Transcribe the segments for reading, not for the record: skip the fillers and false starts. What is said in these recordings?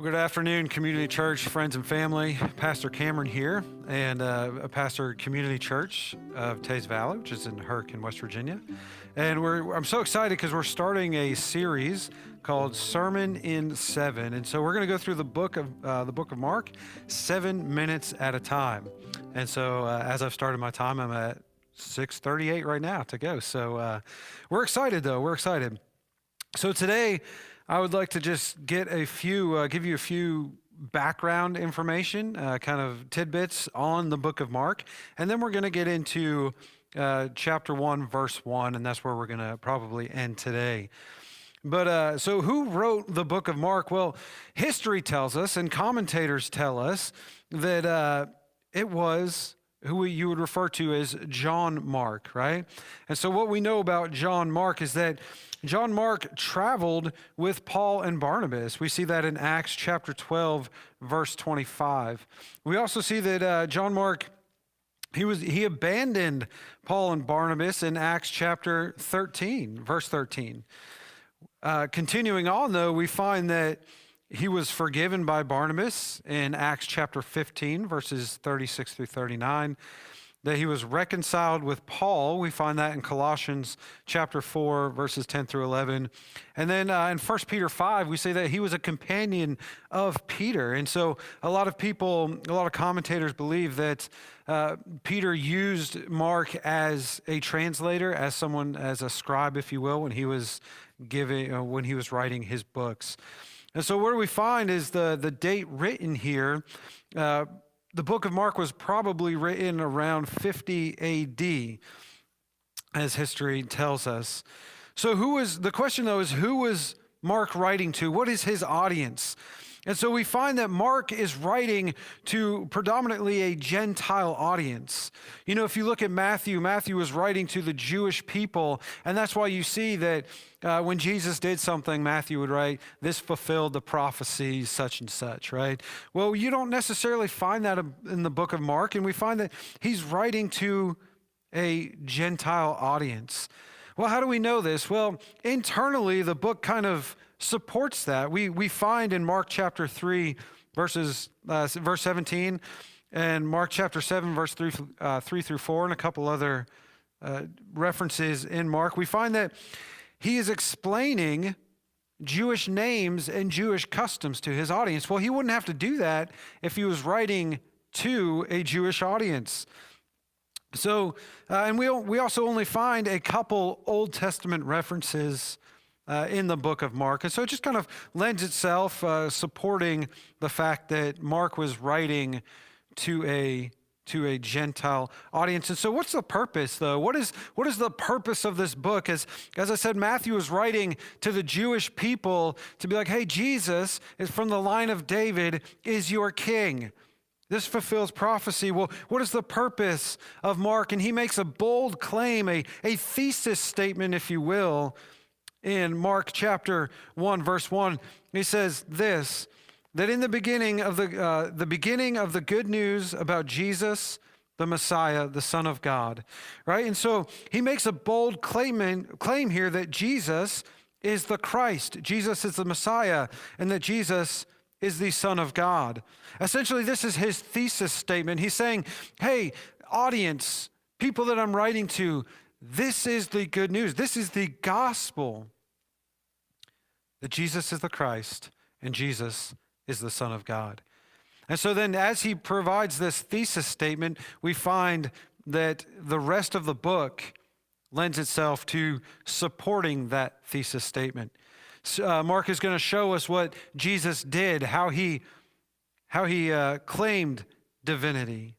Well, good afternoon, Community Church, friends and family. Pastor Cameron here, and a pastor at Community Church of Teays Valley, which is in Hurricane, West Virginia. And I'm so excited because we're starting a series called Sermon in 7. And so we're going to go through the book of Mark, 7 minutes at a time. And so as I've started my time, I'm at 6:38 right now to go. So we're excited, though. We're excited. So today, I would like to just get give you a few background information, kind of tidbits on the book of Mark, and then we're going to get into chapter 1, verse 1, and that's where we're going to probably end today. But so who wrote the book of Mark? Well, history tells us and commentators tell us that it was who you would refer to as John Mark, right? And so what we know about John Mark is that John Mark traveled with Paul and Barnabas. We see that in Acts chapter 12, verse 25. We also see that John Mark, he abandoned Paul and Barnabas in Acts chapter 13, verse 13. Continuing on, though, we find that he was forgiven by Barnabas in Acts chapter 15, verses 36 through 39. That he was reconciled with Paul. We find that in Colossians chapter 4, verses 10 through 11. And then in 1 Peter 5, we say that he was a companion of Peter. And so a lot of commentators believe that Peter used Mark as a translator, as a scribe, if you will, when he was writing his books. And so what do we find is the date written here. The book of Mark was probably written around 50 AD, as history tells us. So the question though is, who was Mark writing to? What is his audience? And so we find that Mark is writing to predominantly a Gentile audience. You know, if you look at Matthew was writing to the Jewish people, and that's why you see that when Jesus did something, Matthew would write, this fulfilled the prophecy, such and such, right? Well, you don't necessarily find that in the book of Mark, and we find that he's writing to a Gentile audience. Well, how do we know this? Well, internally, the book kind of supports that. We find in Mark chapter 3, verse 17, and Mark chapter 7, verse 3 through 4, and a couple other references in Mark, we find that he is explaining Jewish names and Jewish customs to his audience. Well, he wouldn't have to do that if he was writing to a Jewish audience. So, and we also only find a couple Old Testament references in the book of Mark. And so it just kind of lends itself supporting the fact that Mark was writing to a Gentile audience. And so what's the purpose, though? What is the purpose of this book? As I said, Matthew is writing to the Jewish people to be like, hey, Jesus is from the line of David, is your king. This fulfills prophecy. Well, what is the purpose of Mark? And he makes a bold claim, a thesis statement, if you will, in Mark chapter 1, verse 1. He says this, that in the beginning of the good news about Jesus, the Messiah, the Son of God, right? And so he makes a bold claim here that Jesus is the Christ, Jesus is the Messiah, and that Jesus is the Son of God. Essentially, this is his thesis statement. He's saying, hey, audience, people that I'm writing to, this is the good news. This is the gospel that Jesus is the Christ and Jesus is the Son of God. And so then as he provides this thesis statement, we find that the rest of the book lends itself to supporting that thesis statement. Mark is going to show us what Jesus did, how he claimed divinity.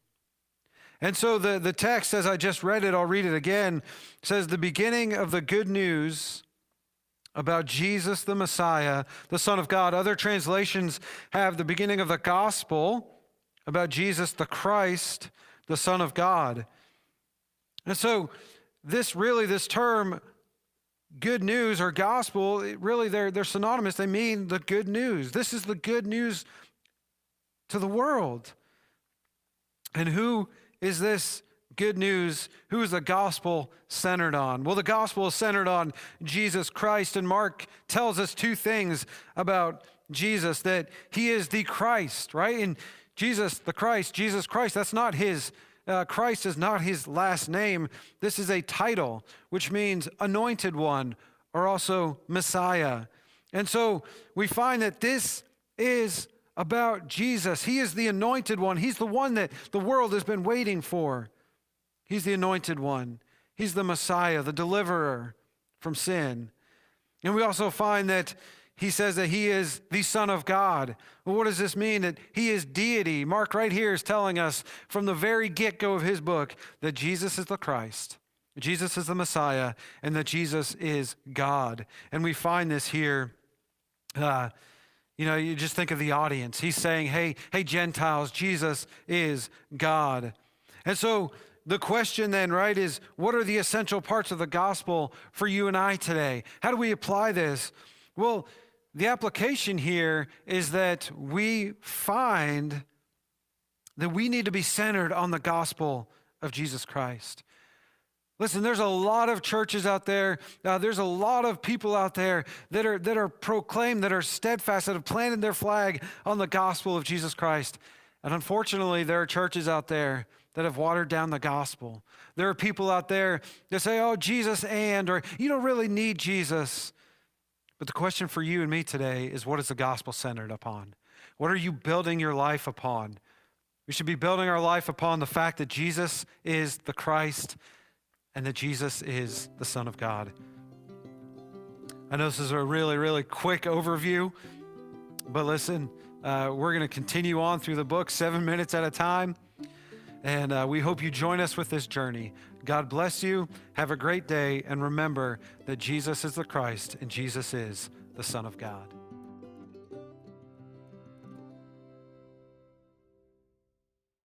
And so the text, as I just read it, I'll read it again, says the beginning of the good news about Jesus the Messiah, the Son of God. Other translations have the beginning of the gospel about Jesus the Christ, the Son of God. And so this term, good news or gospel, they're synonymous. They mean the good news. This is the good news to the world. And who is this good news? Who is the gospel centered on? Well, the gospel is centered on Jesus Christ, and Mark tells us two things about Jesus that he is the Christ, right? And Jesus Christ, that's not his, Christ is not his last name. This is a title, which means anointed one or also Messiah. And so we find that this is about Jesus. He is the anointed one. He's the one that the world has been waiting for. He's the anointed one. He's the Messiah, the deliverer from sin. And we also find that he says that he is the Son of God. Well, what does this mean? That he is deity. Mark right here is telling us from the very get-go of his book that Jesus is the Christ, Jesus is the Messiah, and that Jesus is God. And we find this here. You just think of the audience. He's saying, hey, Gentiles, Jesus is God. And so the question then, right, is what are the essential parts of the gospel for you and I today? How do we apply this? Well, the application here is that we find that we need to be centered on the gospel of Jesus Christ. Listen, there's a lot of churches out there. There's a lot of people out there that are proclaimed, that are steadfast, that have planted their flag on the gospel of Jesus Christ. And unfortunately, there are churches out there that have watered down the gospel. There are people out there that say, oh, Jesus or you don't really need Jesus. But the question for you and me today is, what is the gospel centered upon? What are you building your life upon? We should be building our life upon the fact that Jesus is the Christ and that Jesus is the Son of God. I know this is a really, really quick overview, but listen, we're going to continue on through the book 7 minutes at a time, and we hope you join us with this journey. God bless you. Have a great day, and remember that Jesus is the Christ and Jesus is the Son of God.